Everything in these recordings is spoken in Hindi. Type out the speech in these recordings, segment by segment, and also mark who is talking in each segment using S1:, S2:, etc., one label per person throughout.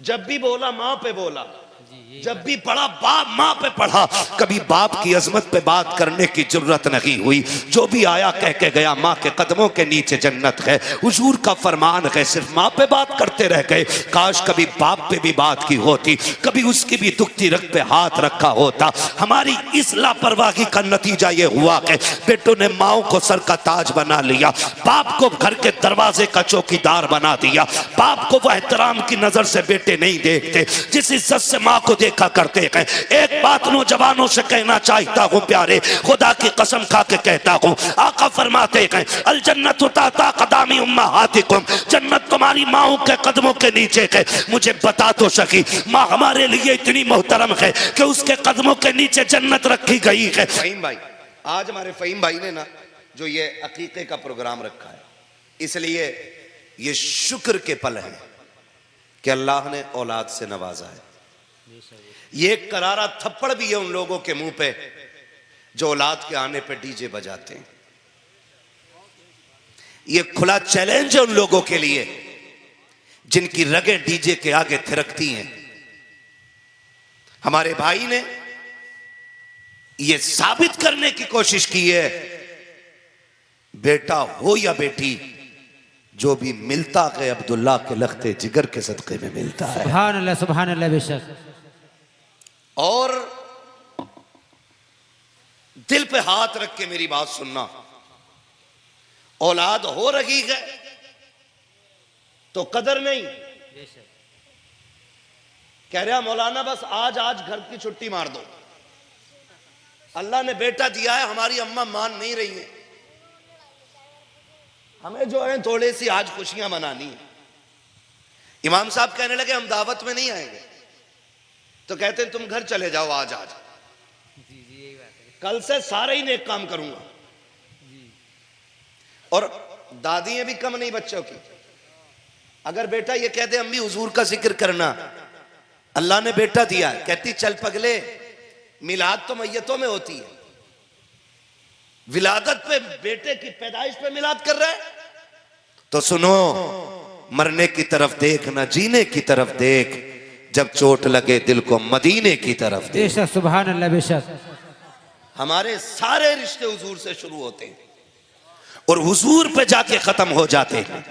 S1: जब भी बोला माँ पे बोला, जब भी पढ़ा बाप माँ पे पढ़ा, कभी बाप की अजमत पे बात करने की जरूरत नहीं हुई। जो भी आया कह के गया माँ के कदमों के नीचे जन्नत है। हुजूर का फरमान है, सिर्फ माँ पे बात करते रह गए। काश कभी बाप पे भी बात की होती, कभी उसकी भी दुखती रग पे हाथ रखा होता। हमारी इस लापरवाही का नतीजा ये हुआ कि बेटों ने माओ को सर का ताज बना लिया, बाप को घर के दरवाजे का चौकीदार बना दिया। बाप को वह एहतराम की नजर से बेटे नहीं देखते जिस इज्जत से माँ को देखा करते हैं। एक बात नौजवानों से कहना चाहता हूँ प्यारे, खुदा की कसम खा के कहता हूँ, आका फरमाते हैं अल जन्नत ताता कदामी उम्महातिकुम, जन्नत तुम्हारी माओ के कदमों के नीचे है। मुझे बता तो सकी माँ हमारे लिए इतनी मोहतरम है कि उसके कदमों के नीचे जन्नत रखी गई है। फहीम भाई, आज हमारे फहीम भाई ने ना जो ये अकीके का प्रोग्राम रखा है, इसलिए ये शुक्र के पल है कि अल्लाह ने औलाद से नवाजा है। ये एक करारा थप्पड़ भी है उन लोगों के मुंह पे जो औलाद के आने पे डीजे बजाते हैं। ये खुला चैलेंज है उन लोगों के लिए जिनकी रगें डीजे के आगे थिरकती हैं। हमारे भाई ने ये साबित करने की कोशिश की है, बेटा हो या बेटी, जो भी मिलता है अब्दुल्ला के लख्ते जिगर के सदक़े में मिलता है।
S2: सुभान अल्लाह, सुभान अल्लाह, बेशक।
S1: और दिल पे हाथ रख के मेरी बात सुनना, औलाद हो रही है तो कदर नहीं। कह रहा मौलाना बस आज घर की छुट्टी मार दो, अल्लाह ने बेटा दिया है, हमारी अम्मा मान नहीं रही है, हमें जो है थोड़ी सी आज खुशियां मनानी है। इमाम साहब कहने लगे हम दावत में नहीं आएंगे, तो कहते हैं तुम घर चले जाओ आज कल से सारे ही नेक काम करूंगा। और दादियां भी कम नहीं बच्चों की। अगर बेटा ये कहते अम्मी हुजूर का जिक्र करना, अल्लाह ने बेटा दिया, कहती चल पगले, मिलाद तो मैयतों में होती है, विलादत पे बेटे की पैदाइश पे मिलाद कर रहा है। तो सुनो, मरने की तरफ देख ना जीने की तरफ देख, जब चोट लगे दिल को मदीने की तरफ देख।
S2: बेशक, सुभान अल्लाह, बेशक।
S1: हमारे सारे रिश्ते हुजूर से शुरू होते हैं और हुजूर पे जाके खत्म हो जाते हैं।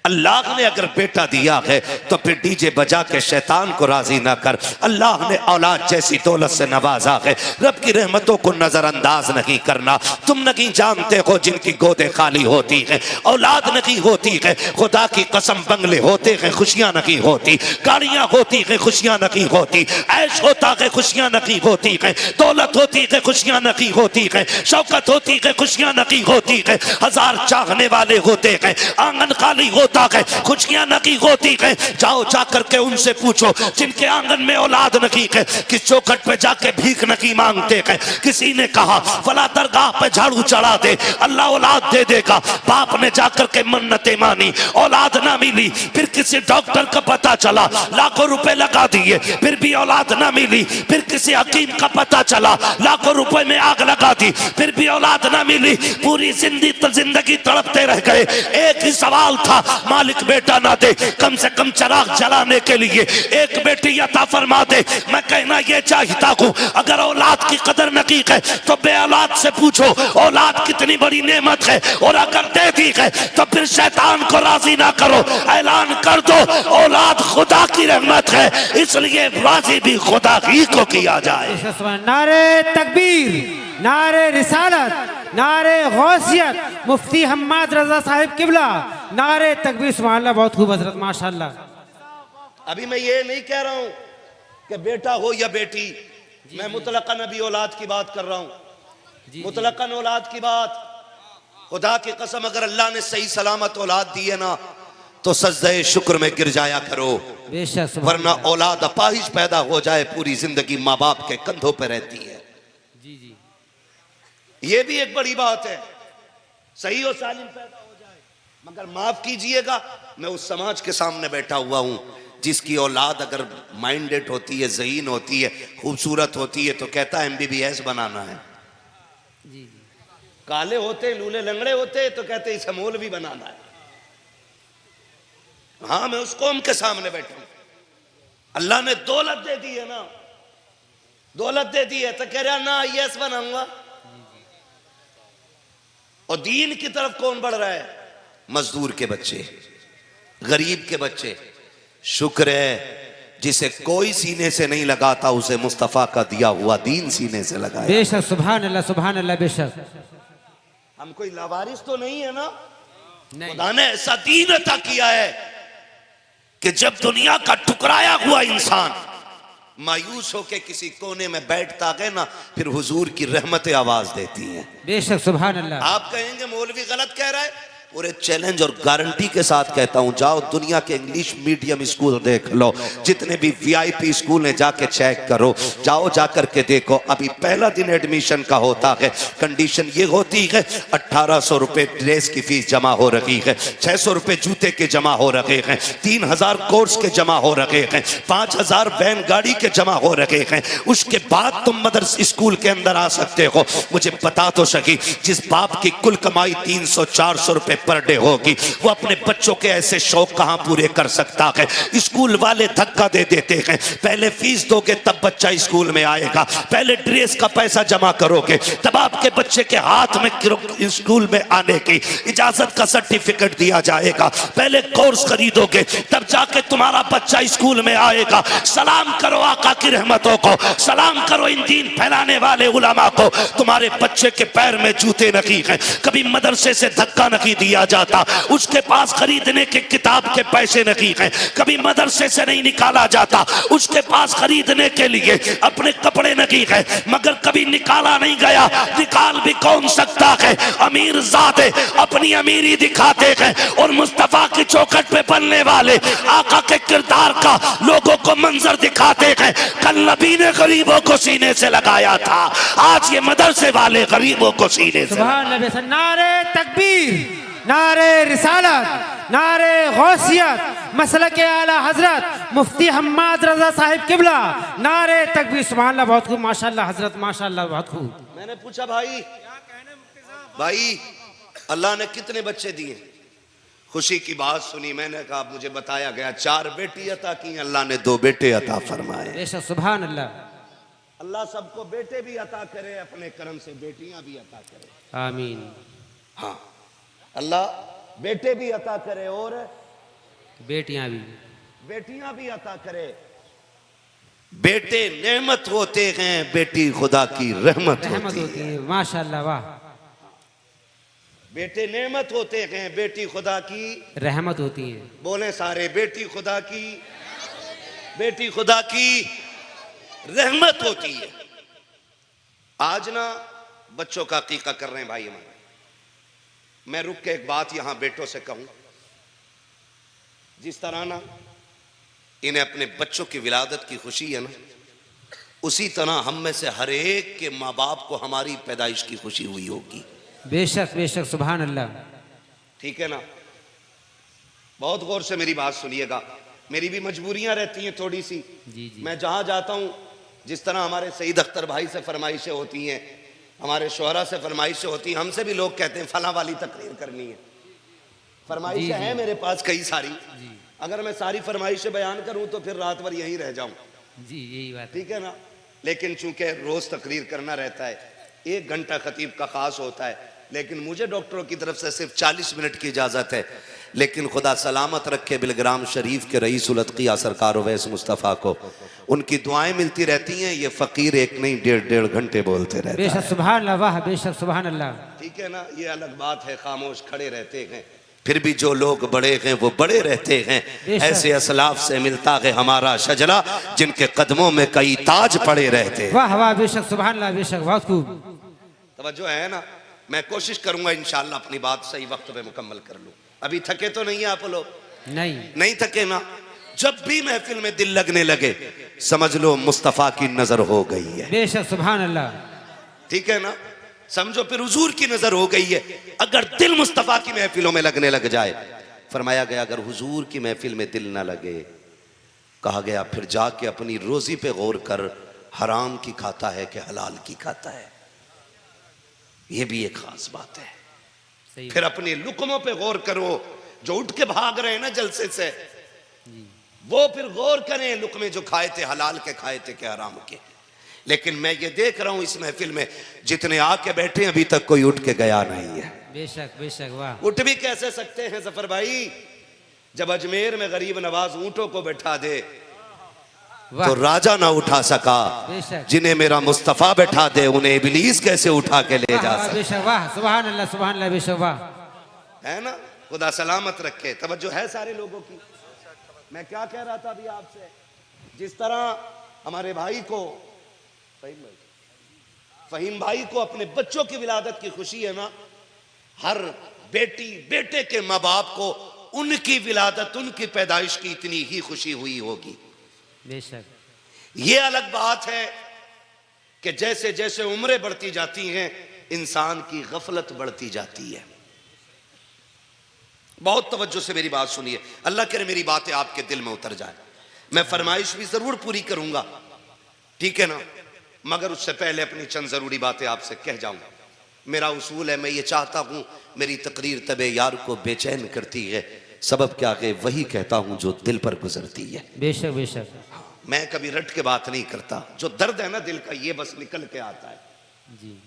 S1: अल्लाह ने अगर बेटा दिया है तो फिर डीजे बजा के शैतान को राजी ना कर। अल्लाह ने औलाद जैसी दौलत से नवाजा है, रब की रहमतों को नजरअंदाज नहीं करना। तुम नहीं जानते हो जिनकी गोदें खाली होती हैं, औलाद नहीं होती है, खुदा की कसम बंगले होते हैं खुशियां नहीं होती, गाड़ियां होती हैं खुशियां नहीं होती, ऐश होता है खुशियां नहीं होती है, दौलत होती है खुशियां नहीं होती है, शौकत होती है खुशियां नहीं होती है, हजार चाहने वाले होते हैं, आंगन खाली होता है खुशियां नहीं होती है। जाओ जाकर के उनसे पूछो जिनके आंगन में औलाद नहीं है, किस चौखट पे जाके भीख नहीं मांगते हैं। किसी ने कहा फला दरगाह पे झाड़ू चढ़ा दे अल्लाह औलाद दे देगा, बाप ने जाकर के मन्नतें मानी, औलाद ना मिली। फिर किसी डॉक्टर का पता चला, लाखों रुपए लगा दिए फिर भी औलाद ना मिली। फिर किसी हकीम का पता चला, लाखों रुपए में आग लगा दी फिर भी औलाद ना मिली। पूरी जिंदगी तड़पते रह गए। एक ही सवाल था, मालिक बेटा ना दे, कम से कम चिराग जलाने के लिए एक बेटी अता फरमा दे। मैं कहना ये चाहता हूँ, अगर औलाद की कदर नहीं है तो बे औलाद से पूछो औलाद कितनी बड़ी नेमत है, और अगर दे दी है तो फिर शैतान को राजी ना करो, ऐलान कर दो औलाद खुदा की रहमत है, इसलिए राजी भी खुदा ही को किया जाए।
S2: नारे तकबीर, नारे रिसालत, नारे गौसियत, मुफ्ती हम्माद रजा साहिब किबला, नारे तकबीर। सुभान अल्लाह, बहुत खूब हजरत, माशाअल्लाह।
S1: अभी मैं ये नहीं कह रहा हूं कि बेटा हो या बेटी, मैं मुतलकन अभी औलाद की बात कर रहा हूं, मुतलकन औलाद की बात। खुदा की कसम अगर अल्लाह ने सही सलामत औलाद दी है ना तो सजदे शुक्र में गिर जाया करो, वरना औलाद अपाहिज पैदा हो जाए पूरी जिंदगी माँ बाप के कंधों पर रहती है। ये भी एक बड़ी बात है, सही और सालिम पैदा हो जाए। मगर माफ कीजिएगा, मैं उस समाज के सामने बैठा हुआ हूं जिसकी औलाद अगर माइंडेड होती है, ज़हीन होती है, खूबसूरत होती है तो कहता है MBBS बनाना है। काले होते, लूले लंगड़े होते तो कहते इसे मौलवी बनाना है। हाँ, मैं उस कौम के सामने बैठा हूं अल्लाह ने दौलत दे दी है ना, दौलत दे दी है तो कह रहा ना आईएएस बनाऊंगा। और दीन की तरफ कौन बढ़ रहा है? मजदूर के बच्चे, गरीब के बच्चे। शुक्र है जिसे कोई सीने से नहीं लगाता उसे मुस्तफा का दिया हुआ दीन सीने से लगाया।
S2: बेशक सुभान अल्लाह बेशक।
S1: हम कोई लावारिस तो नहीं है ना,
S2: नहीं।
S1: खुदा ने ऐसा दीन अता किया है कि जब दुनिया का ठुकराया हुआ इंसान मायूस होके किसी कोने में बैठता है ना, फिर हुजूर की रहमतें आवाज देती हैं।
S2: बेशक सुभान अल्लाह।
S1: आप कहेंगे मौलवी गलत कह रहा है, पूरे चैलेंज और गारंटी के साथ कहता हूं, जाओ दुनिया के इंग्लिश मीडियम स्कूल देख लो, जितने भी वीआईपी स्कूल हैं जाके चेक करो, जाओ जाकर के देखो। अभी पहला दिन एडमिशन का होता है, कंडीशन ये होती है 1800 रुपए ड्रेस की फीस जमा हो रही है, 600 रुपए जूते के जमा हो रहे हैं, 3000 कोर्स के जमा हो रहे हैं, 5000 वैन गाड़ी के जमा हो रहे हैं। उसके बाद तुम मदरसा स्कूल के अंदर आ सकते हो। मुझे बता तो सकी, जिस बाप की कुल कमाई 300-400 रुपए पर डे होगी, वो अपने बच्चों के ऐसे शौक कहां पूरे कर सकता है? स्कूल वाले धक्का दे देते हैं, पहले फीस दोगे तब बच्चा स्कूल में आएगा, पहले ड्रेस का पैसा जमा करोगे तब आपके बच्चे के हाथ में स्कूल में आने की इजाजत का सर्टिफिकेट दिया जाएगा, पहले कोर्स खरीदोगे तब जाके तुम्हारा बच्चा स्कूल में आएगा। सलाम करो आका की रहमतों को, सलाम करो इन दीन फैलाने वाले उलमा को। तुम्हारे बच्चे के पैर में जूते नहीं हैं, कभी मदरसे से धक्का नहीं दिया जाता, उसके पास खरीदने के किताब के पैसे नहीं हैं, कभी मदरसे से नहीं निकाला जाता, उसके पास खरीदने के लिए अपने कपड़े नहीं हैं, मगर कभी निकाला नहीं गया। निकाल भी कौन सकता है? अमीर ज़ादे अपनी अमीरी दिखाते हैं और मुस्तफा की चौखट पे बनने वाले आका के किरदार का लोगों को मंजर दिखाते हैं। कल नबी ने गरीबों को सीने से लगाया था, आज ये मदरसे वाले गरीबों को सीने से।
S2: सुभान अल्लाह। नारे तकबीर, नारे रिसालत, नारे गौसियत, मसलक आला हजरत मुफ्ती हम्माद रजा साहिब किबला, नारे तकबीर। सुभान अल्लाह, बहुत खूब माशाअल्लाह हजरत, माशाअल्लाह बहुत खूब।
S1: मैंने पूछा भाई अल्लाह ने कितने बच्चे दिए? खुशी की बात सुनी, मैंने कहा मुझे बताया गया 4 बेटी अता की, अल्लाह ने 2 बेटे अता फरमाए।
S2: बेशक सुभान अल्लाह।
S1: अल्लाह सबको बेटे भी अता करे, अपने करम से बेटियां भी अता करे।
S2: आमीन।
S1: हाँ, अल्लाह बेटे भी अता करे और
S2: बेटियां भी
S1: अता करे। बेटे नेमत होते हैं, बेटी खुदा की रहमत होती है।
S2: माशाअल्लाह, वाह।
S1: बेटे नेमत होते हैं, बेटी खुदा की
S2: रहमत होती है।
S1: बोले सारे, बेटी खुदा की रहमत होती है। आज ना बच्चों का अकीका कर रहे हैं भाई हमारे। मैं रुक के एक बात यहां बेटों से कहूं, जिस तरह ना इन्हें अपने बच्चों की विलादत की खुशी है ना, उसी तरह हम में से हर एक के माँ बाप को हमारी पैदाइश की खुशी हुई होगी।
S2: बेशक बेशक सुभान अल्लाह।
S1: ठीक है ना? बहुत गौर से मेरी बात सुनिएगा, मेरी भी मजबूरियां रहती हैं थोड़ी सी।
S2: जी।
S1: मैं जहां जाता हूं, जिस तरह हमारे सईद अख्तर भाई से फरमाइशें होती हैं, हमारे शोहरा से फरमाइशें होती हैं, हमसे भी लोग कहते हैं फला वाली तकरीर करनी है। फरमाइशें हैं मेरे पास कई सारी, अगर मैं सारी फरमाइशें बयान करूं तो फिर रात भर यहीं रह जाऊं।
S2: जी, यही बात।
S1: ठीक है ना? लेकिन चूंकि रोज तकरीर करना रहता है, 1 घंटा खतीब का खास होता है, लेकिन मुझे डॉक्टरों की तरफ से सिर्फ 40 मिनट की इजाजत है। लेकिन खुदा सलामत रखे बिलग्राम शरीफ के रईस उल अत्किया सरकार वैस मुस्तफ़ा को, उनकी दुआएं मिलती रहती हैं। ये फकीर एक नहीं 1.5 घंटे बोलते रहते हैं।
S2: बेशक सुभान अल्लाह, वाह बेशक सुभान अल्लाह।
S1: ठीक है ना? ये अलग बात है, खामोश खड़े रहते हैं, फिर भी जो लोग बड़े हैं वो बड़े रहते हैं। ऐसे असलाफ से मिलता है हमारा शजरा, जिनके कदमों में कई ताज पड़े रहते हैं।
S2: वाह वाह, बेशक सुभान अल्लाह, बेशक बहुत खूब।
S1: तवज्जो है ना? मैं कोशिश करूंगा इंशाल्लाह अपनी बात सही वक्त पे मुकम्मल कर लूं। अभी थके तो नहीं आप लोग? नहीं थके ना? जब भी महफिल में दिल लगने लगे समझ लो मुस्तफा की नजर हो गई है।
S2: बेशक सुभान अल्लाह।
S1: ठीक है ना? समझो फिर हुजूर की नजर हो गई है। अगर दिल मुस्तफा की महफिलों में लगने लग जाए, फरमाया गया अगर हुजूर की महफिल में दिल ना लगे, कहा गया फिर जाके अपनी रोजी पे गौर कर, हराम की खाता है कि हलाल की खाता है। ये भी एक खास बात है। फिर अपने लुकमों पे गौर करो, जो उठ के भाग रहे हैं ना जलसे से, वो फिर गौर करें लुकमे जो खाए थे हलाल के खाए थे कि हराम के। लेकिन मैं ये देख रहा हूं इस महफिल में जितने आके बैठे अभी तक कोई उठ के गया नहीं है।
S2: बेशक बेशक, वाह।
S1: उठ भी कैसे सकते हैं जफर भाई, जब अजमेर में गरीब नवाज ऊंटों को बैठा दे तो राजा ना उठा सका, जिन्हें मेरा मुस्तफा बैठा दे उन्हें इब्लीस कैसे उठा के ले जा सका।
S2: बेशक, वाह, सुभान अल्लाह, सुभान अल्लाह, बेशक, वाह।
S1: है ना, खुदा सलामत रखे। तवज्जो है सारे लोगों की। मैं क्या कह रहा था अभी आपसे, जिस तरह हमारे भाई को फहीम भाई को अपने बच्चों की विलादत की खुशी है ना, हर बेटी बेटे के माँ बाप को उनकी विलादत उनकी पैदाइश की इतनी ही खुशी हुई होगी।
S2: बेशक।
S1: ये अलग बात है कि जैसे जैसे उम्रें बढ़ती जाती हैं इंसान की गफलत बढ़ती जाती है। बहुत तवज्जो से मेरी बात सुनिए, अल्लाह करे मेरी बातें आपके दिल में उतर जाए। मैं फरमाइश भी जरूर पूरी करूंगा, ठीक है ना, मगर उससे पहले अपनी चंद जरूरी बातें आपसे कह जाऊंगा। मेरा उसूल है, मैं ये चाहता हूं मेरी तकरीर तबे यार को बेचैन करती है, सबब क्या है वही कहता हूं जो दिल पर गुजरती है।
S2: बेशक बेशक।
S1: मैं कभी रट के बात नहीं करता, जो दर्द है ना दिल का ये बस निकल के आता है
S2: जी।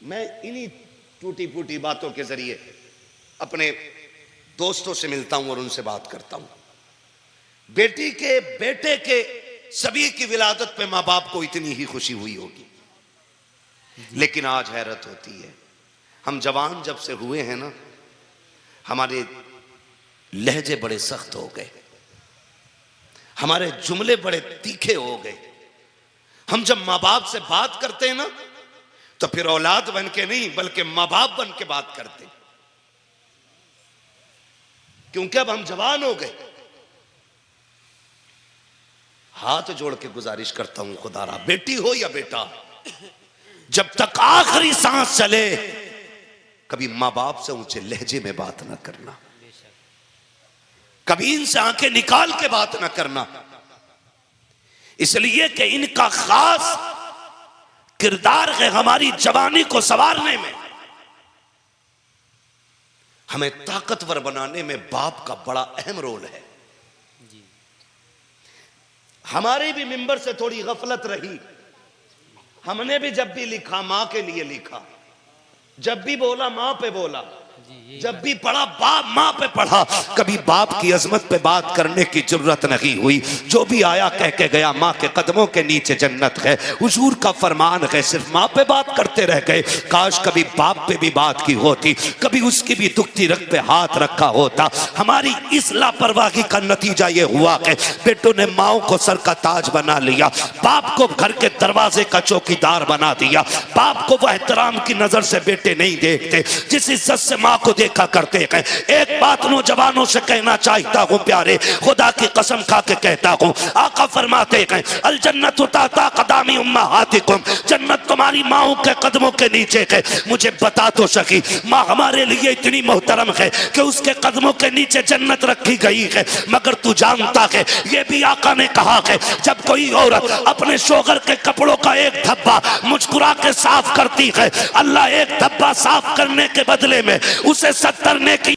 S1: मैं इन्हीं टूटी फूटी बातों के जरिए अपने दोस्तों से मिलता हूं और उनसे बात करता हूं। बेटी के बेटे के सभी की विलादत पे माँ बाप को इतनी ही खुशी हुई होगी, लेकिन आज हैरत होती है, हम जवान जब से हुए हैं ना हमारे लहजे बड़े सख्त हो गए, हमारे जुमले बड़े तीखे हो गए। हम जब माँ बाप से बात करते हैं ना तो फिर औलाद बन के नहीं बल्कि माँ बाप बन के बात करते हैं, क्योंकि अब हम जवान हो गए। हाथ जोड़ के गुजारिश करता हूं खुदारा, बेटी हो या बेटा, जब तक आखिरी सांस चले कभी माँ बाप से ऊंचे लहजे में बात ना करना, कभी इनसे आंखें निकाल के बात ना करना, इसलिए कि इनका खास किरदार है हमारी जवानी को संवारने में, हमें ताकतवर बनाने में बाप का बड़ा अहम रोल है। हमारी भी मिंबर से थोड़ी गफलत रही, हमने भी जब भी लिखा मां के लिए लिखा, जब भी बोला मां पे बोला, जब भी पढ़ा बाप मां पे पढ़ा, कभी बाप की अजमत पे बात करने की जरूरत नहीं हुई। जो भी आया कह के गया मां के कदमों के नीचे जन्नत है, हुजूर का फरमान है, सिर्फ मां पे बात करते रह गए। काश कभी बाप पे भी बात की होती, कभी उसकी भी दुखती रग पे हाथ रखा होता। हमारी इस लापरवाही का नतीजा ये हुआ कि बेटों ने माओ को सर का ताज बना लिया, बाप को घर के दरवाजे का चौकीदार बना दिया, बाप को वह एहतराम की नजर से बेटे नहीं देखते जिस इज्जत से मां को देखा करते हैं। एक बात नौजवानों से कहना चाहता हूं प्यारे, खुदा की कसम खा के कहता हूं, आका फरमाते हैं अल जन्नत ताता कदामी उम्महातिकुम, जन्नत तुम्हारी माओं के कदमों के नीचे है। मुझे बता तो सकी, माँ हमारे लिए इतनी मोहतरम है कि उसके कदमों के नीचे जन्नत रखी गई है, मगर तू जानता है ये भी आका ने कहा है जब कोई औरत अपने शोहर के कपड़ों का एक धब्बा मुस्कुरा के साफ करती है, अल्लाह एक धब्बा साफ करने के बदले में उसे 70 नेकी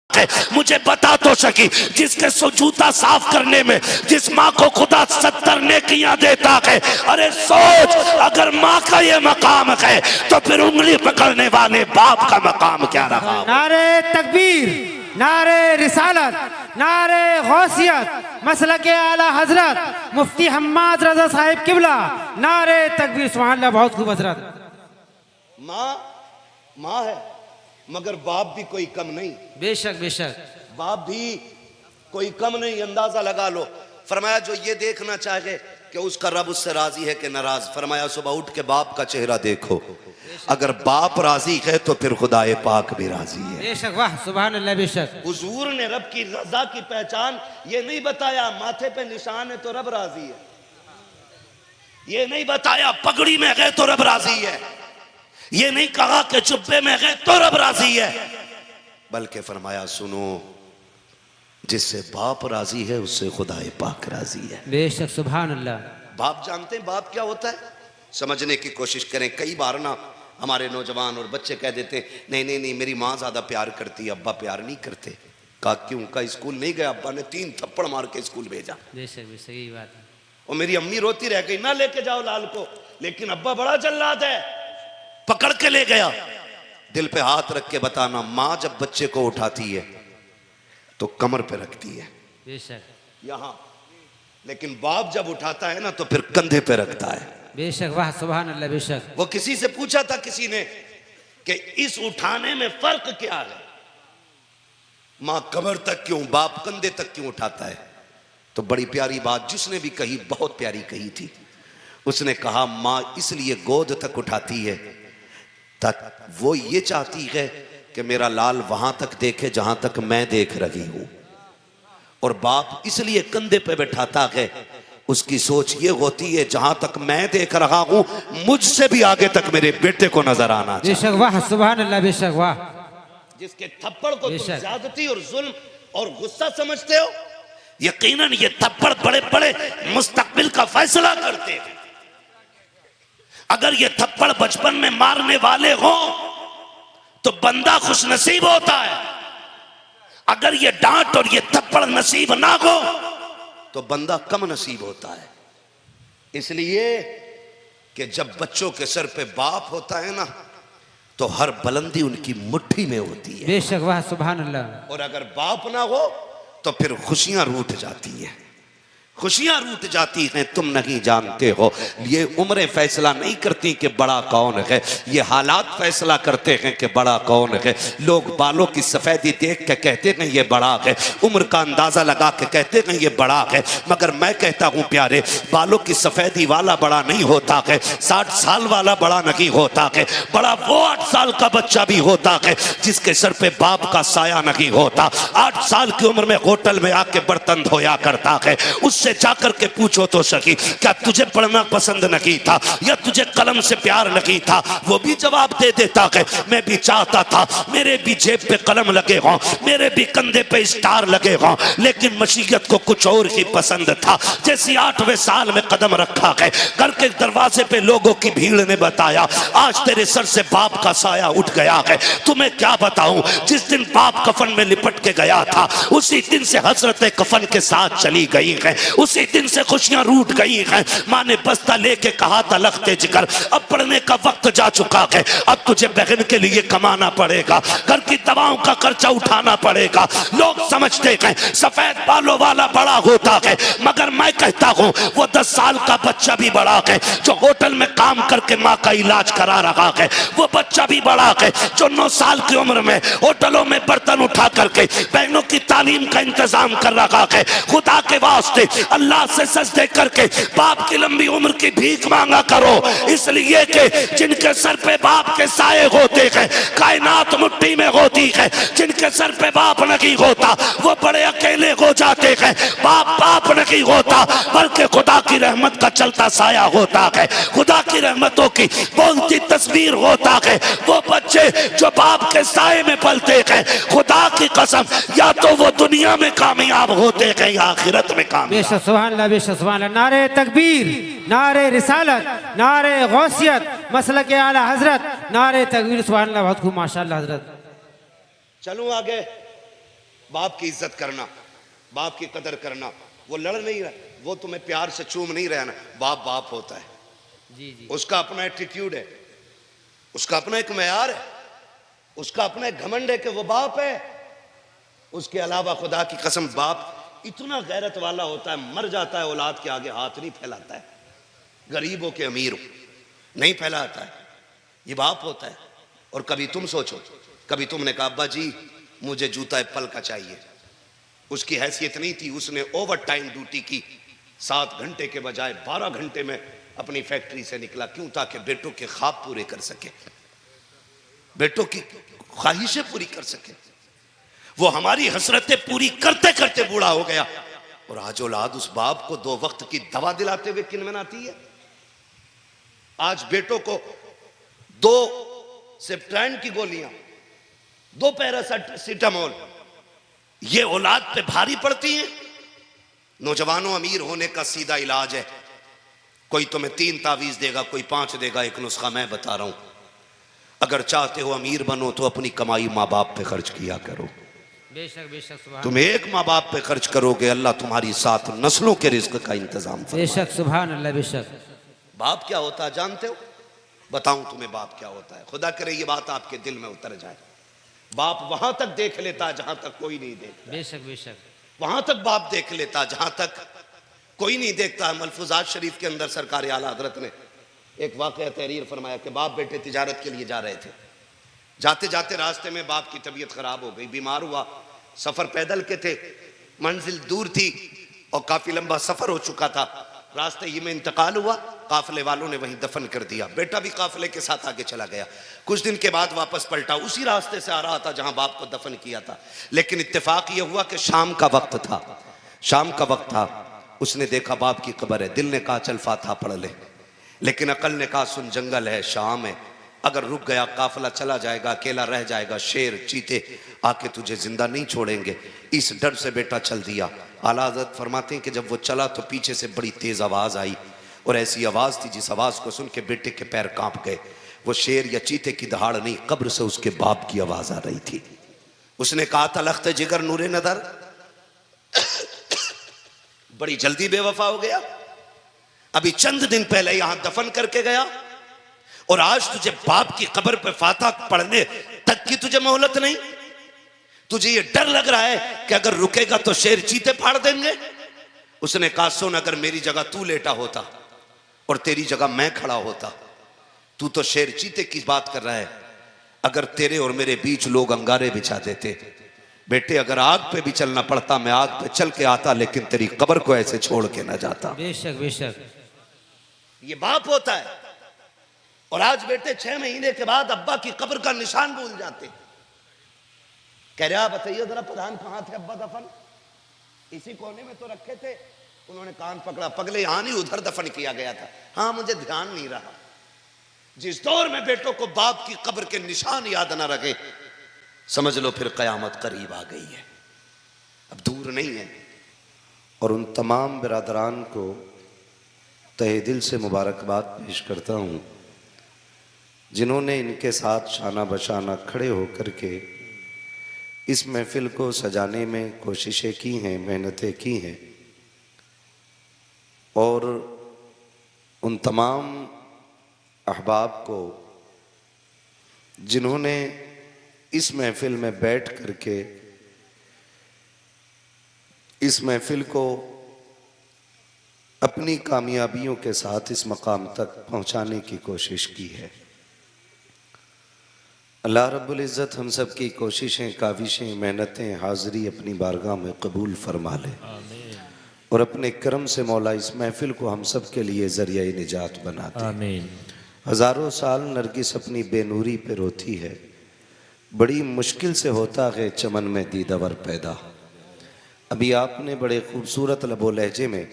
S1: है। मुझे बता तो सकी, जिसके जूता साफ करने में जिस माँ को खुदा 70 नेकियां देता है, अरे सोच अगर माँ का ये मकाम है तो फिर उंगली पकड़ने वाले बाप का मकाम क्या रहा।
S2: नारे तकबीर, नारे रिसालत, नारे गौसियत, मसलके आला हजरत मुफ्ती हम्माद रजा साहिब किबला, नारे तकबीर, सुभान अल्लाह, बहुत खूब हजरत।
S1: माँ है मगर बाप भी कोई कम नहीं।
S2: बेशक बेशक,
S1: बाप भी कोई कम नहीं, अंदाजा लगा लो। फरमाया जो ये देखना चाहे कि उसका रब उससे राजी है कि नाराज, फरमाया सुबह उठ के बाप का चेहरा देखो, अगर बाप राजी है तो फिर खुदाए पाक भी राजी है।
S2: बेशक, वाह, सुभान अल्लाह, बेशक।
S1: हुजूर ने रब की रजा की पहचान ये नहीं बताया माथे पे निशान है तो रब राजी है, ये नहीं बताया पगड़ी में गए तो रब राजी है, ये नहीं कहा कि जुब्बे में गए तो रब राजी है, बल्कि फरमाया सुनो जिससे बाप राजी है उससे खुदाए पाक राजी है।
S2: बेशक, सुभान अल्लाह।
S1: बाप जानते हैं बाप क्या होता है, समझने की कोशिश करें। कई बार ना हमारे नौजवान और बच्चे कह देते हैं नहीं नहीं नहीं मेरी माँ ज्यादा प्यार करती है, अब्बा प्यार नहीं करते। कहा क्यों? का स्कूल नहीं गया, अब्बा ने 3 थप्पड़ मार के स्कूल भेजा।
S2: बेशक बेशक यही बात है।
S1: और मेरी अम्मी रोती रह गई, ना लेके जाओ लाल को, लेकिन अब्बा बड़ा जल्लाद है, पकड़ के ले गया। दिल पे हाथ रख के बताना, माँ जब बच्चे को उठाती है तो कमर पे रखती है
S2: बेशक,
S1: यहां, लेकिन बाप जब उठाता है ना तो फिर कंधे पे रखता है।
S2: बेशक, वाह सुभान अल्लाह। बेशक
S1: वो किसी से पूछा था किसी ने कि इस उठाने में फर्क क्या है, मां कमर तक क्यों, बाप कंधे तक क्यों उठाता है? तो बड़ी प्यारी बात जिसने भी कही, बहुत प्यारी कही थी। उसने कहा मां इसलिए गोद तक उठाती है तक वो ये चाहती है कि मेरा लाल वहां तक देखे जहां तक मैं देख रही हूं, और बाप इसलिए कंधे पे बैठाता है, उसकी सोच ये होती है जहां तक मैं देख रहा हूं मुझसे भी आगे तक मेरे बेटे को नजर आना चाहिए।
S2: बेशक, वाह सुभान अल्लाह। बेशक, वाह।
S1: जिसके थप्पड़ को तुम ज्यादती और जुल्म और गुस्सा समझते हो, यकीनन ये थप्पड़ बड़े बड़े मुस्तकबिल का फैसला करते हैं। अगर ये थप्पड़ बचपन में मारने वाले हो तो बंदा खुशनसीब होता है, अगर ये डांट और ये थप्पड़ नसीब ना हो तो बंदा कम नसीब होता है। इसलिए कि जब बच्चों के सर पे बाप होता है ना तो हर बुलंदी उनकी मुट्ठी में होती है।
S2: बेशक, वाह सुभान अल्लाह।
S1: और अगर बाप ना हो तो फिर खुशियां रूठ जाती हैं, खुशियां रूठ जाती हैं। तुम नहीं जानते हो, ये उम्रें फैसला नहीं करती कि बड़ा कौन है, ये हालात फैसला करते हैं कि बड़ा कौन है। लोग बालों की सफेदी देख के कहते हैं ये बड़ा है, उम्र का अंदाजा लगा के कहते हैं ये बड़ा है, मगर मैं कहता हूं प्यारे, बालों की सफेदी वाला बड़ा नहीं होता है, 60 साल वाला बड़ा नहीं होता है, बड़ा वो 8 साल का बच्चा भी होता है जिसके सर पे बाप का साया नहीं होता। 8 साल की उम्र में होटल में आके बर्तन धोया करता है, उससे जाकर के पूछो तो सकी क्या तुझे पढ़ना पसंद नहीं था या तुझे कलम से प्यार नहीं था, वो भी जवाब दे देता है मैं भी चाहता था मेरे भी जेब पे कलम लगे हों, मेरे भी कंधे पे स्टार लगे हों, लेकिन मशीयत को कुछ और ही पसंद था। जैसे 8वें साल में कदम रखा है, घर के दरवाजे पे लोगों की भीड़ ने बताया आज तेरे सर से बाप का साया उठ गया है। तुम्हें क्या बताऊं, जिस दिन बाप कफन में लिपट के गया था उसी दिन से हसरतें कफन के साथ चली गई है, उसी दिन से खुशियां रूठ गई हैं। माँ ने बस्ता लेके कहा था लखते जिगर अब पढ़ने का वक्त जा चुका है, अब तुझे बहन के लिए कमाना पड़ेगा, घर की दवाओं का खर्चा उठाना पड़ेगा। लोग समझते हैं सफेद बालों वाला बड़ा होता है, मगर मैं कहता हूं वो 10 साल का बच्चा भी बड़ा है जो होटल में काम करके माँ का इलाज करा रहा है, वो बच्चा भी बड़ा है जो 9 साल की उम्र में होटलों में बर्तन उठा करके बहनों की तालीम का इंतजाम कर रहा है। खुदा के वास्ते अल्लाह से सजदे करके बाप की लंबी उम्र की भीख मांगा करो, इसलिए कि जिनके सर पे बाप के साए होते हैं कायनात मुट्ठी में होती है, जिनके सर पे बाप नहीं होता वो बड़े अकेले हो जाते हैं। बाप नहीं होता बल्कि खुदा की रहमत का चलता साया होता है, खुदा की रहमतों की बोलती तस्वीर होता है। वो बच्चे जो बाप के साए में पलते हैं, खुदा की कसम या तो वो दुनिया में कामयाब होते हैं या आखिरत में कामयाब।
S2: बेशक सुभान अल्लाह, बेशक सुभान अल्लाह। नारे तकबीर, नारे रिसालत, नारे गौसियत, मसलक आला हजरत, नारे तकबीर, सुभान अल्लाह। बहुत खूब माशाअल्लाह हजरत।
S1: चलूं आगे। बाप की इज्जत करना, बाप की कदर करना, वो लड़ नहीं रहा, वो तुम्हें प्यार से चूम नहीं रहा ना, बाप बाप होता है
S2: जी जी,
S1: उसका अपना एटीट्यूड है, उसका अपना एक मेयार है, उसका अपना एक घमंड है कि वो बाप है। उसके अलावा खुदा की कसम बाप इतना गैरत वाला होता है, मर जाता है औलाद के आगे हाथ नहीं फैलाता है, गरीब हो के अमीर हो नहीं फैलाता है, ये बाप होता है। और कभी तुम सोचो, कभी तुमने कहा अब्बा जी मुझे जूता एप्पल का चाहिए, उसकी हैसियत नहीं थी, उसने ओवर टाइम ड्यूटी की, 7 घंटे के बजाय 12 घंटे में अपनी फैक्ट्री से निकला, क्यों? ताकि बेटों के ख्वाब पूरे कर सके, बेटों की ख्वाहिशें पूरी कर सके। वो हमारी हसरतें पूरी करते करते बूढ़ा हो गया, और आज औलाद उस बाप को 2 वक्त की दवा दिलाते हुए किनमनाती है। आज बेटों को 2 सेप्ट्राइन की गोलियां, 2 पैरासिटामोल, ये औलाद पे भारी पड़ती हैं। नौजवानों, अमीर होने का सीधा इलाज है, कोई तुम्हें 3 तावीज देगा, कोई 5 देगा, एक नुस्खा मैं बता रहा हूं। अगर चाहते हो अमीर बनो तो अपनी कमाई माँ बाप पे खर्च किया करो,
S2: बेशक बेशक सुभान
S1: तुम एक माँ बाप पे खर्च करोगे, अल्लाह तुम्हारी 7 नस्लों के रिज्क का इंतजाम फरमाएगा।
S2: बेशक सुभान अल्लाह बेशक।
S1: बाप क्या होता है जानते हो? बताऊं तुम्हें बाप क्या होता है? खुदा करे ये बात आपके दिल में उतर जाए। बाप वहां तक देख लेता जहां तक कोई नहीं देखता।
S2: बेशक बेशक।
S1: वहां तक बाप देख लेता जहां तक कोई नहीं देखता। मलफूजात शरीफ के अंदर सरकार आला हजरत ने एक वाकया तहरीर फरमाया कि बाप बेटे तिजारत के लिए जा रहे थे। जाते जाते रास्ते में बाप की तबीयत खराब हो गई, बीमार हुआ। सफर पैदल के थे, मंजिल दूर थी और काफी लंबा सफर हो चुका था। रास्ते ही में इंतकाल हुआ, काफिले वालों ने वहीं दफन कर दिया। बेटा भी काफिले के साथ आगे चला गया। कुछ दिन के बाद वापस पलटा, उसी रास्ते से आ रहा था जहां बाप को दफन किया था। लेकिन इत्तेफाक यह हुआ कि शाम का वक्त था, शाम का वक्त था। उसने देखा बाप की कब्र है। दिल ने कहा चल फातिहा पढ़ ले, लेकिन अकल ने कहा सुन जंगल है, शाम है, अगर रुक गया काफिला चला जाएगा, अकेला रह जाएगा, शेर चीते आके तुझे जिंदा नहीं छोड़ेंगे। इस डर से बेटा चल दिया। आला हज़रत फरमाते हैं कि जब वो चला तो पीछे से बड़ी तेज आवाज आई और ऐसी आवाज थी जिस आवाज को सुन के बेटे के पैर कांप गए। वो शेर या चीते की दहाड़ नहीं, कब्र से उसके बाप की आवाज आ रही थी। उसने कहा था लख्त जिगर नूरे नदर, बड़ी जल्दी बेवफा हो गया। अभी चंद दिन पहले यहां दफन करके गया और आज तुझे बाप की कब्र पे फातिहा पढ़ने तक की तुझे मोहलत नहीं। तुझे ये डर लग रहा है कि अगर रुकेगा तो शेर चीते फाड़ देंगे। उसने कहा सुन, अगर मेरी जगह तू लेटा होता और तेरी जगह मैं खड़ा होता, तू तो शेर चीते की बात कर रहा है, अगर तेरे और मेरे बीच लोग अंगारे बिछा देते, बेटे अगर आग पे भी चलना पड़ता मैं आग पे चल के आता, लेकिन तेरी कब्र को ऐसे छोड़ के ना जाता।
S2: बेशक बेशक।
S1: ये बाप होता है। और आज बेटे 6 महीने के बाद अब्बा की कब्र का निशान भूल जाते। कह रहा बताइए जरा प्रधान कहां थे अब्बा दफन? इसी कोने में तो रखे थे। उन्होंने कान पकड़ा, पगले यहां नहीं उधर दफन किया गया था। हाँ मुझे ध्यान नहीं रहा। जिस दौर में बेटों को बाप की कब्र के निशान याद ना रखे, समझ लो फिर कयामत करीब आ गई है, अब दूर नहीं है। और उन तमाम बिरादरान को तहे दिल से मुबारकबाद पेश करता हूँ जिन्होंने इनके साथ शाना बशाना खड़े होकर के इस महफिल को सजाने में कोशिशें की हैं, मेहनतें की हैं। और उन तमाम अहबाब को जिन्होंने इस महफिल में बैठ करके इस महफिल को अपनी कामयाबियों के साथ इस मकाम तक पहुंचाने की कोशिश की है। अल्लाह रब्बुल इज़्ज़त हम सब की कोशिशें, काविशें, मेहनतें, हाज़िरी अपनी बारगाह में कबूल फरमा ले और अपने करम से मौला इस महफिल को हम सब के लिए ज़रिया निजात बना दे। आमीन। हज़ारों साल नरगिस अपनी बेनूरी पे रोती है, बड़ी मुश्किल से होता है चमन में दीदावर पैदा। अभी आपने बड़े खूबसूरत लबो लहजे में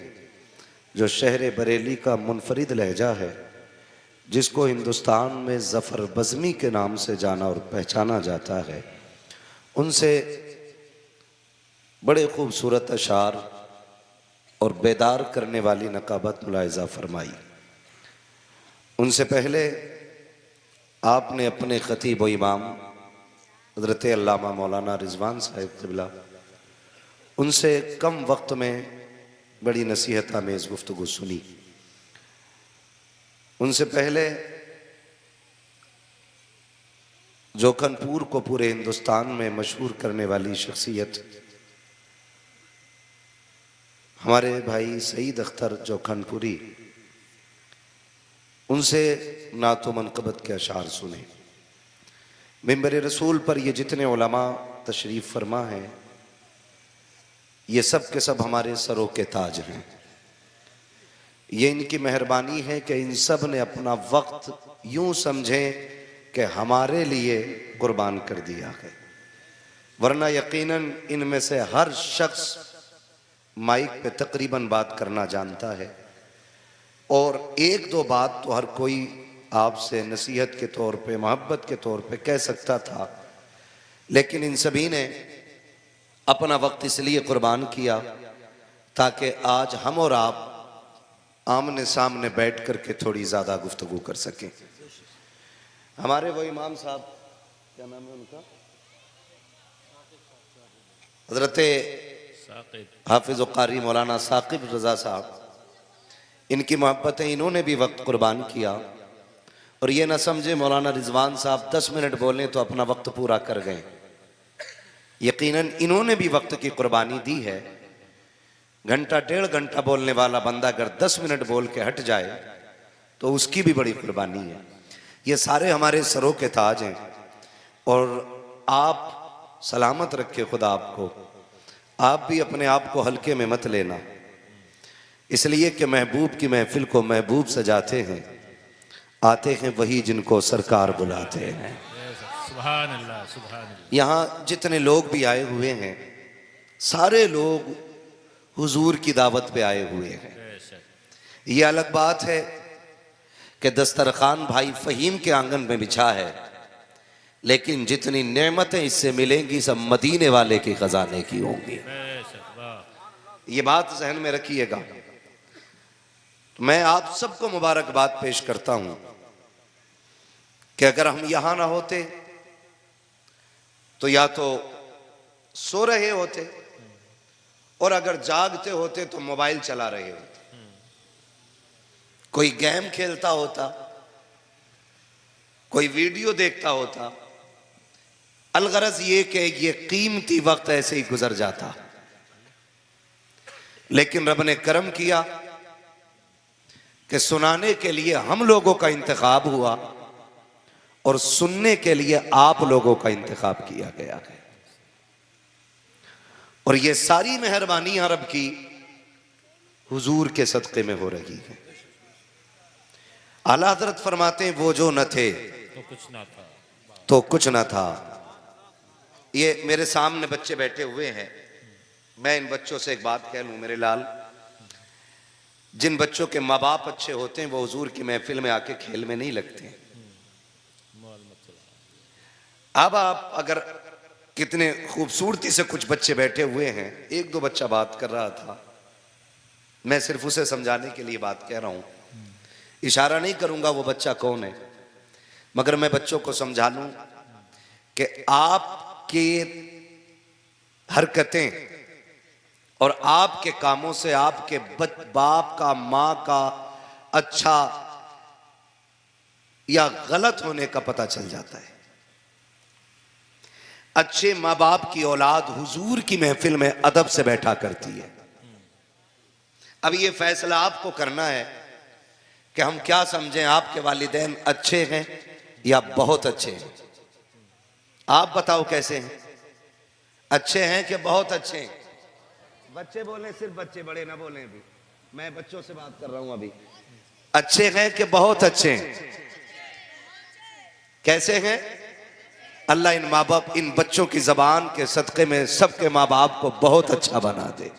S1: जो शहर बरेली का मुनफरिद लहजा है, जिसको हिंदुस्तान में ज़फ़र बज़मी के नाम से जाना और पहचाना जाता है, उनसे बड़े खूबसूरत अशार और बेदार करने वाली नकाबत मुलाहिज़ा फरमाई। उनसे पहले आपने अपने ख़तीब व इमाम हज़रत अल्लामा मौलाना रिज़वान साहिब क़िबला, उनसे कम वक्त में बड़ी नसीहत आमेज़ गुफ्तगू सुनी। उनसे पहले जोखनपुर को पूरे हिंदुस्तान में मशहूर करने वाली शख्सियत हमारे भाई सईद अख्तर जोखनपुरी, उनसे नात व मनक़बत के अशार सुने। मिंबर रसूल पर ये जितने उलमा तशरीफ़ फरमा हैं, ये सब के सब हमारे सरों के ताज हैं। ये इनकी मेहरबानी है कि इन सब ने अपना वक्त यूं समझें कि हमारे लिए कुर्बान कर दिया है, वरना यकीनन इनमें से हर शख्स माइक पे तकरीबन बात करना जानता है और एक दो बात तो हर कोई आपसे नसीहत के तौर पे, मोहब्बत के तौर पे कह सकता था, लेकिन इन सभी ने अपना वक्त इसलिए कुर्बान किया ताकि आज हम और आप आमने सामने बैठ करके थोड़ी ज़्यादा गुफ्तगू कर सकें। हमारे वो इमाम साहब, क्या नाम है उनका, हज़रत हाफिज़ व क़ारी मौलाना साकिब रज़ा साहब, इनकी मोहब्बतें, इन्होंने भी वक्त कुर्बान किया। और ये ना समझे मौलाना रिजवान साहब 10 मिनट बोलें तो अपना वक्त पूरा कर गए। यकीनन इन्होंने भी वक्त की कुर्बानी दी है। घंटा 1.5 घंटा बोलने वाला बंदा अगर 10 मिनट बोल के हट जाए तो उसकी भी बड़ी कुर्बानी है। ये सारे हमारे सरों के ताज हैं। और आप सलामत रखे खुदा आपको। आप भी अपने आप को हल्के में मत लेना, इसलिए कि महबूब की महफिल को महबूब सजाते हैं, आते हैं वही जिनको सरकार बुलाते हैं।
S3: सुभान अल्लाह, सुभान अल्लाह।
S1: यहाँ जितने लोग भी आए हुए हैं, सारे लोग हुजूर की दावत पे आए हुए हैं। ये अलग बात है कि दस्तरखान भाई फ़हीम के आंगन में बिछा है, लेकिन जितनी नेमतें इससे मिलेंगी सब मदीने वाले के खजाने की होंगी। ये बात जहन में रखिएगा। तो मैं आप सबको मुबारकबाद पेश करता हूं कि अगर हम यहां ना होते तो या तो सो रहे होते, और अगर जागते होते तो मोबाइल चला रहे होते, कोई गेम खेलता होता, कोई वीडियो देखता होता। अलगरज ये कि ये कीमती वक्त ऐसे ही गुजर जाता। लेकिन रब ने करम किया कि सुनाने के लिए हम लोगों का इंतखाब हुआ और सुनने के लिए आप लोगों का इंतखाब किया गया है। और ये सारी मेहरबानियां रब की हुजूर के सदक़े में हो रही है। आला हज़रत फरमाते हैं, वो जो न थे
S3: तो कुछ ना था,
S1: तो कुछ न था। ये मेरे सामने बच्चे बैठे हुए हैं, मैं इन बच्चों से एक बात कह लूं मेरे लाल, जिन बच्चों के माँ बाप अच्छे होते हैं वो हुजूर की महफिल में आके खेल में नहीं लगते हैं। अब आप अगर कितने खूबसूरती से कुछ बच्चे बैठे हुए हैं, एक दो बच्चा बात कर रहा था, मैं सिर्फ उसे समझाने के लिए बात कह रहा हूं, इशारा नहीं करूंगा वो बच्चा कौन है, मगर मैं बच्चों को समझा लूं कि आपकी हरकतें और आपके कामों से आपके बाप का, माँ का अच्छा या गलत होने का पता चल जाता है। अच्छे माँ बाप की औलाद हुजूर की महफिल में अदब से बैठा करती है। अब ये फैसला आपको करना है कि हम क्या समझें, आपके वालिदैन अच्छे हैं या बहुत अच्छे हैं। आप बताओ कैसे हैं, अच्छे हैं कि बहुत अच्छे हैं? बच्चे बोले, सिर्फ बच्चे, बड़े ना बोले। अभी मैं बच्चों से बात कर रहा हूं। अभी अच्छे हैं कि बहुत अच्छे हैं? कैसे हैं? अल्लाह इन माँ बाप, इन बच्चों की जबान के सदक़े में सबके माँ बाप को बहुत अच्छा बना दे।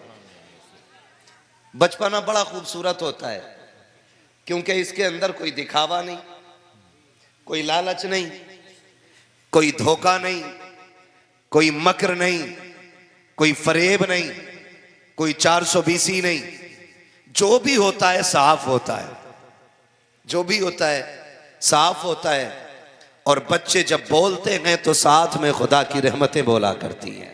S1: बचपना बड़ा खूबसूरत होता है, क्योंकि इसके अंदर कोई दिखावा नहीं, कोई लालच नहीं, कोई धोखा नहीं, कोई मकर नहीं, कोई फरेब नहीं, कोई 420 नहीं। जो भी होता है साफ होता है, जो भी होता है साफ होता है। और बच्चे जब बोलते हैं तो साथ में खुदा की रहमतें बोला करती हैं।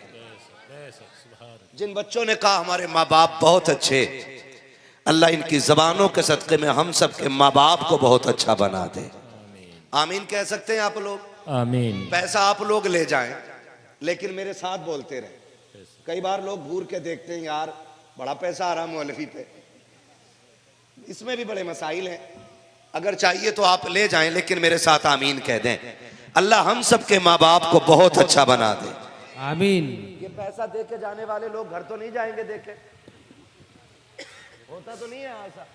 S1: जिन बच्चों ने कहा हमारे माँ बाप बहुत अच्छे, अल्लाह इनकी जबानों के सदक़े में हम सब के माँ बाप को बहुत अच्छा बना दे। आमीन कह सकते हैं आप लोग?
S3: आमीन।
S1: पैसा आप लोग ले जाएं, लेकिन मेरे साथ बोलते रहे। कई बार लोग घूर के देखते हैं, यार बड़ा पैसा आ रहा मौलवी पे, इसमें भी बड़े मसाइल हैं। अगर चाहिए तो आप ले जाएं, लेकिन मेरे साथ आमीन कह दें। अल्लाह हम सब के माँ बाप को बहुत अच्छा बना दे।
S2: आमीन।
S1: ये पैसा दे के जाने वाले लोग घर तो नहीं जाएंगे देखे, होता तो नहीं है ऐसा।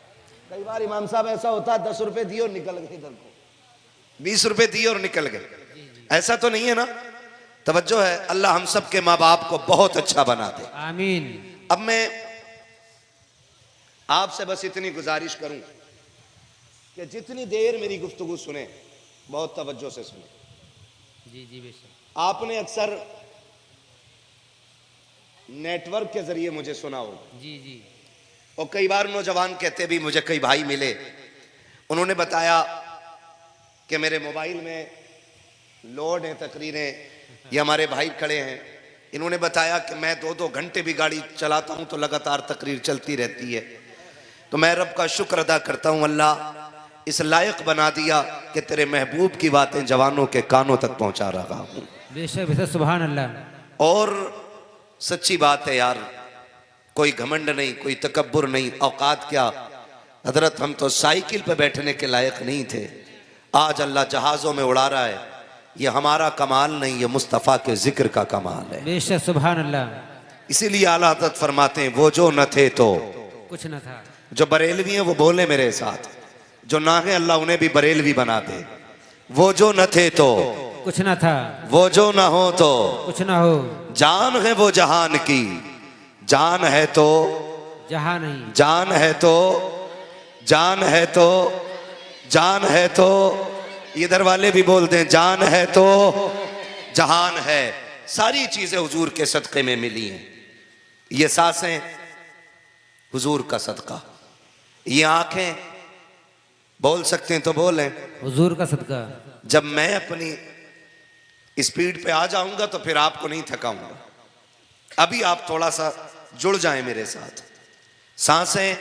S1: कई बार इमाम साहब ऐसा होता है, 10 रुपए दिए और निकल गए इधर को, 20 रुपए दिए और निकल गए, ऐसा तो नहीं है ना। तवज्जो है, अल्लाह हम सब के माँ बाप को बहुत अच्छा बना दे।
S2: आमीन।
S1: अब मैं आपसे बस इतनी गुजारिश करूं कि जितनी देर मेरी गुफ्तगू सुने, बहुत तवज्जो से सुने।
S2: जी जी बेशक।
S1: आपने अक्सर नेटवर्क के जरिए मुझे सुना होगा।
S2: जी जी।
S1: और कई बार नौजवान कहते भी, मुझे कई भाई मिले, उन्होंने बताया कि मेरे मोबाइल में लोड है तकरीरें, ये हमारे भाई खड़े हैं, इन्होंने बताया कि मैं 2-2 घंटे भी गाड़ी चलाता हूं तो लगातार तकरीर चलती रहती है। तो मैं रब का शुक्र अदा करता हूं, अल्लाह इस लायक बना दिया कि तेरे महबूब की बातें जवानों के कानों तक पहुंचा रहा हूं।
S2: बेशक बेशक, सुभान अल्लाह।
S1: और सच्ची बात है यार, कोई घमंड नहीं, कोई तकब्बुर नहीं। औकात क्या हजरत, हम तो साइकिल पे बैठने के लायक नहीं थे, आज अल्लाह जहाज़ों में उड़ा रहा है। ये हमारा कमाल नहीं, ये मुस्तफ़ा के जिक्र का कमाल है।
S2: बेशक, सुभान अल्लाह।
S1: इसीलिए आला हज़रत फरमाते हैं, वो जो न थे तो
S2: कुछ न था।
S1: जो बरेलवी हैं वो बोले मेरे साथ, जो ना है अल्लाह उन्हें भी बरेलवी बना दे। वो जो न थे तो
S2: कुछ न था,
S1: वो जो न हो तो
S2: कुछ न हो।
S1: जान है वो जहान की, जान है तो
S2: जहां नहीं,
S1: जान है तो जान है तो जान है तो, इधर वाले भी बोलते हैं जान है तो जहान है। सारी चीजें हुजूर के सदक़े में मिली हैं। ये सांसें हुजूर का सदका, ये आंखें बोल सकते हैं तो बोलें,
S2: हुजूर का सदका।
S1: जब मैं अपनी स्पीड पे आ जाऊंगा तो फिर आपको नहीं थकाऊंगा। अभी आप थोड़ा सा जुड़ जाएं मेरे साथ। सांसें,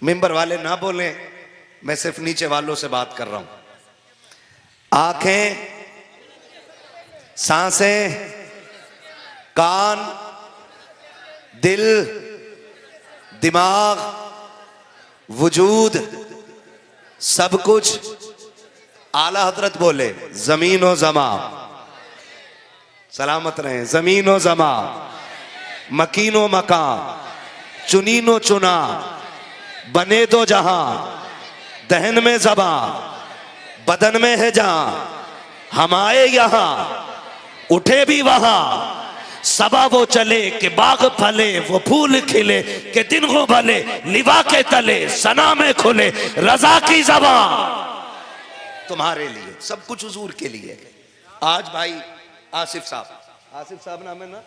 S1: मिंबर वाले ना बोलें, मैं सिर्फ नीचे वालों से बात कर रहा हूं। आंखें, सांसें, कान, दिल, दिमाग, वजूद, सब कुछ आला हजरत बोले जमीन व जमा, सलामत रहे, जमीन व जमा, मकीन व मकान, चुनीन व चुना, बने दो जहां, दहन में जबा, बदन में है जहां, हम आए यहां, उठे भी वहां, सबा वो चले कि बाग फले, वो फूल खिले कि दिन हो भले, लिवा के तले सना में खुले, रजा की जबां तुम्हारे लिए, सब कुछ हुजूर के लिए। आज भाई आसिफ साहब नाम है ना,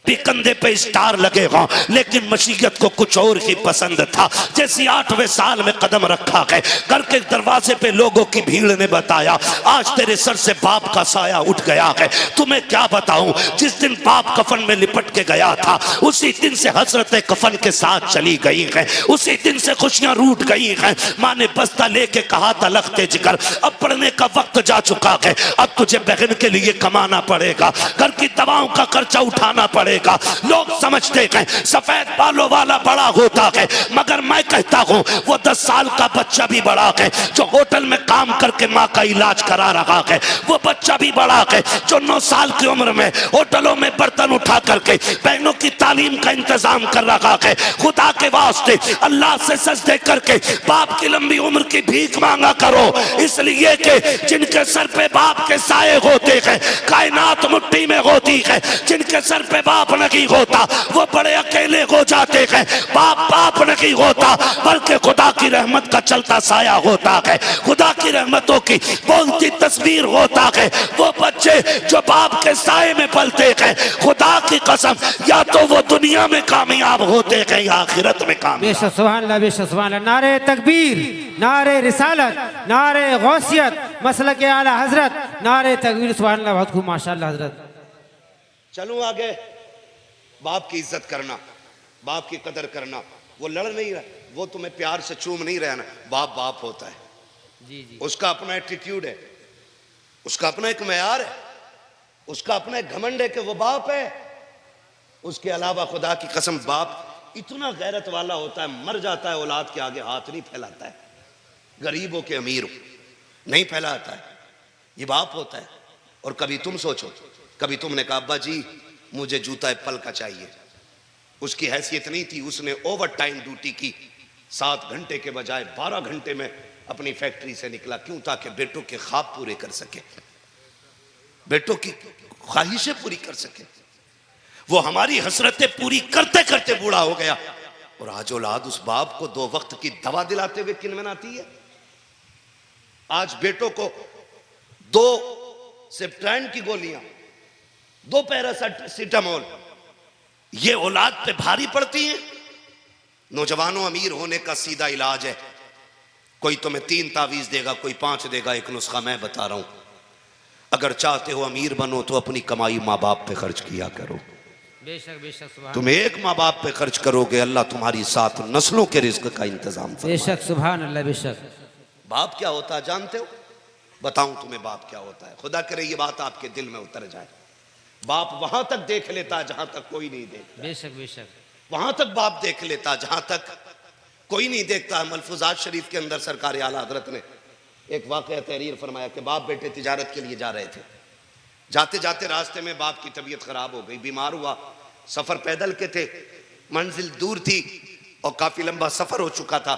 S1: भी कंधे पे स्टार लगेगा, लेकिन मशीयत को कुछ और ही पसंद था। जैसे 8वें साल में कदम रखा गए, घर के दरवाजे पे लोगों की भीड़ ने बताया, आज तेरे सर से बाप का साया उठ गया है। तुम्हें क्या बताऊं, जिस दिन बाप कफन में लिपट के गया था, उसी दिन से हसरतें कफन के साथ चली गई हैं, उसी दिन से खुशियां रूठ गई हैं। माँ ने बस्ता लेके कहा था लखते जिगर, अब पढ़ने का वक्त जा चुका है, अब तुझे बहन के लिए कमाना पड़ेगा, घर की दवाओं का खर्चा उठाना पड़ेगा। लोग समझते हैं सफेद बालों वाला बड़ा होता है, मगर मैं कहता हूं वो 10 साल का बच्चा भी बड़ा है, जो होटल में काम करके माँ का इलाज करा रहा है। वो बच्चा भी बड़ा है, जो 9 साल की उम्र में होटलों में बर्तन उठा करके बहनों की तालीम का इंतजाम कर रहा है। खुदा के वास्ते अल्लाह से सजदे करके बाप की लंबी उम्र की भीख मांगा करो, इसलिए कि जिनके सर पे बाप के साए होते हैं, कायनात मुट्ठी में होती है। जिनके सर पे बाप नहीं होता वो बड़े अकेले हो जाते हैं। बाप नहीं होता, बल्कि खुदा की रहमत का चलता साया होता है, खुदा की रहमतों की बोलती तस्वीर होता है। वो बच्चे जो बाप के साए में पलते हैं, खुदा की कसम, या तो वो दुनिया में कामयाब होते हैं या आखिरत में कामयाब।
S2: बेशक सुभान अल्लाह, बेशक सुभान अल्लाह। नारे तकबीर, नारे रिसालत, नारे गौसियत, मसलक आला हजरत, नारे तकबीर, सुभान अल्लाह। बहुत खूब, माशाअल्लाह हजरत।
S1: चलूं आगे। बाप की इज्जत करना, बाप की कदर करना, वो लड़ नहीं रहा, वो तुम्हें प्यार से चूम नहीं रहा ना, बाप बाप होता है
S2: जी जी।
S1: उसका अपना एटीट्यूड है, उसका अपना एक मेयार है, उसका अपना एक घमंड है कि वो बाप है। उसके अलावा खुदा की कसम बाप इतना गैरत वाला होता है, मर जाता है औलाद के आगे हाथ नहीं फैलाता है, गरीब हो के अमीर हो नहीं फैलाता है, ये बाप होता है। और कभी तुम सोचो, कभी तुमने कहा अब्बा जी मुझे जूता एप्पल का चाहिए, उसकी हैसियत नहीं थी, उसने ओवर टाइम ड्यूटी की, 7 घंटे के बजाय 12 घंटे में अपनी फैक्ट्री से निकला। क्यों? ताकि बेटों के ख्वाब पूरे कर सके, बेटों की ख्वाहिशें पूरी कर सके। वो हमारी हसरतें पूरी करते करते बूढ़ा हो गया, और आज औलाद उस बाप को 2 वक्त की दवा दिलाते हुए किन मनाती है। आज बेटों को 2 सेप्ट्राइन की गोलियां, 2 पैरासिटामोल, ये औलाद पे भारी पड़ती हैं। नौजवानों, अमीर होने का सीधा इलाज है, कोई तुम्हें 3 तावीज देगा, कोई 5 देगा, एक नुस्खा मैं बता रहा हूं। अगर चाहते हो अमीर बनो तो अपनी कमाई माँ बाप पे खर्च किया करो।
S2: बेशक बेशक सुभान
S1: तुम एक माँ बाप पे खर्च करोगे, अल्लाह तुम्हारी 7 नस्लों के रिज्क का इंतजाम फरमाए।
S2: बेशक सुभान अल्लाह बेशक।
S1: बाप क्या होता है जानते हो? बताऊं तुम्हें बाप क्या होता है? खुदा करे ये बात आपके दिल में उतर जाए। बाप वहां तक देख लेता है जहां तक कोई नहीं देखता।
S2: बेशक बेशक।
S1: वहां तक बाप देख लेता जहां तक कोई नहीं देखता। मलफूजात शरीफ के अंदर सरकार आला हजरत ने एक वाक़या तहरीर फरमाया कि बाप बेटे तिजारत के लिए जा रहे थे। जाते जाते रास्ते में बाप की तबीयत खराब हो गई, बीमार हुआ। सफर पैदल के थे, मंजिल दूर थी और काफी लंबा सफर हो चुका था।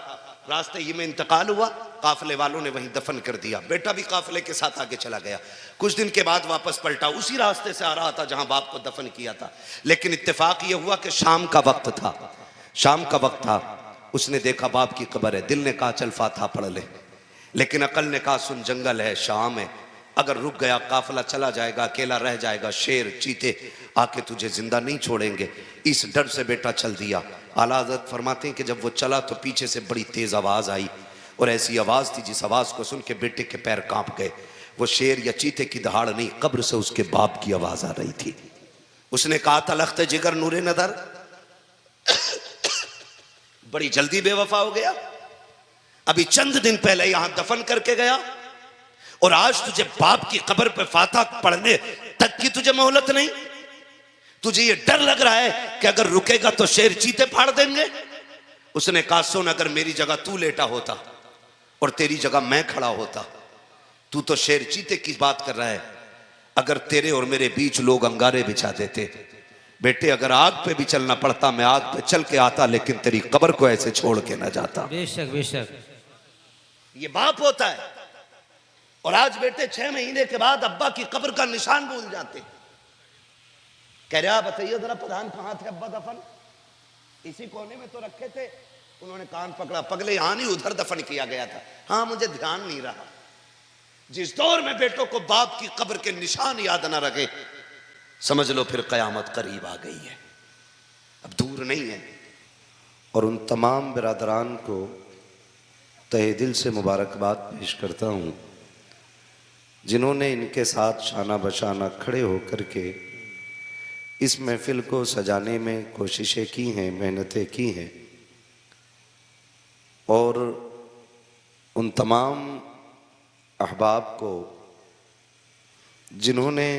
S1: रास्ते ही में इंतकाल हुआ, काफिले वालों ने वहीं दफन कर दिया। बेटा भी काफिले के साथ आगे चला गया। कुछ दिन के बाद वापस पलटा, उसी रास्ते से आ रहा था जहां बाप को दफन किया था। लेकिन इत्तेफाक यह हुआ कि शाम का वक्त था, शाम का वक्त था। उसने देखा बाप की कब्र है। दिल ने कहा चल फातिहा पढ़ ले, लेकिन अकल ने कहा सुन जंगल है, शाम है, अगर रुक गया काफिला चला जाएगा, अकेला रह जाएगा, शेर चीते आके तुझे जिंदा नहीं छोड़ेंगे। इस डर से बेटा चल दिया। आला हज़रत फरमाते हैं कि जब वो चला तो पीछे से बड़ी तेज आवाज आई और ऐसी आवाज थी जिस आवाज को सुन के बेटे के पैर कांप गए। वो शेर या चीते की दहाड़ नहीं, कब्र से उसके बाप की आवाज आ रही थी। उसने कहा था लख्त जिगर नूरे नदर, बड़ी जल्दी बेवफा हो गया। अभी चंद दिन पहले यहां दफन करके गया और आज तुझे बाप की कब्र पे फातिहा पढ़ने तक की तुझे मोहलत नहीं। तुझे ये डर लग रहा है कि अगर रुकेगा तो शेर चीते फाड़ देंगे। उसने कहा सुन, अगर मेरी जगह तू लेटा होता और तेरी जगह मैं खड़ा होता, तू तो शेर चीते की बात कर रहा है, अगर तेरे और मेरे बीच लोग अंगारे बिछा देते, बेटे अगर आग पे भी चलना पड़ता मैं आग पे चल के आता, लेकिन तेरी कब्र को ऐसे छोड़ के ना जाता।
S2: बेशक बेशक।
S1: ये बाप होता है। और आज बेटे 6 महीने के बाद अब्बा की कब्र का निशान भूल जाते। कह रहा बताइए जरा प्रधान कहां थे अब्बा दफन? इसी कोने में तो रखे थे। उन्होंने कान पकड़ा, पगले यहां नहीं उधर दफन किया गया था। हाँ मुझे ध्यान नहीं रहा। जिस दौर में बेटों को बाप की कब्र के निशान याद ना रखे, समझ लो फिर कयामत करीब आ गई है, अब दूर नहीं है। और उन तमाम बिरादरान को तहे दिल से मुबारकबाद पेश करता हूं जिन्होंने इनके साथ शाना बशाना खड़े होकर के इस महफिल को सजाने में कोशिशें की हैं, मेहनतें की हैं। और उन तमाम अहबाब को जिन्होंने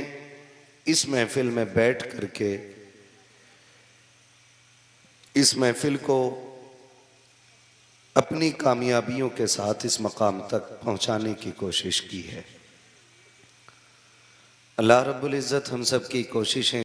S1: इस महफिल में बैठ करके इस महफिल को अपनी कामयाबियों के साथ इस मकाम तक पहुंचाने की कोशिश की है। अल्लाह रब्बुल इज़्ज़त हम सब की कोशिशें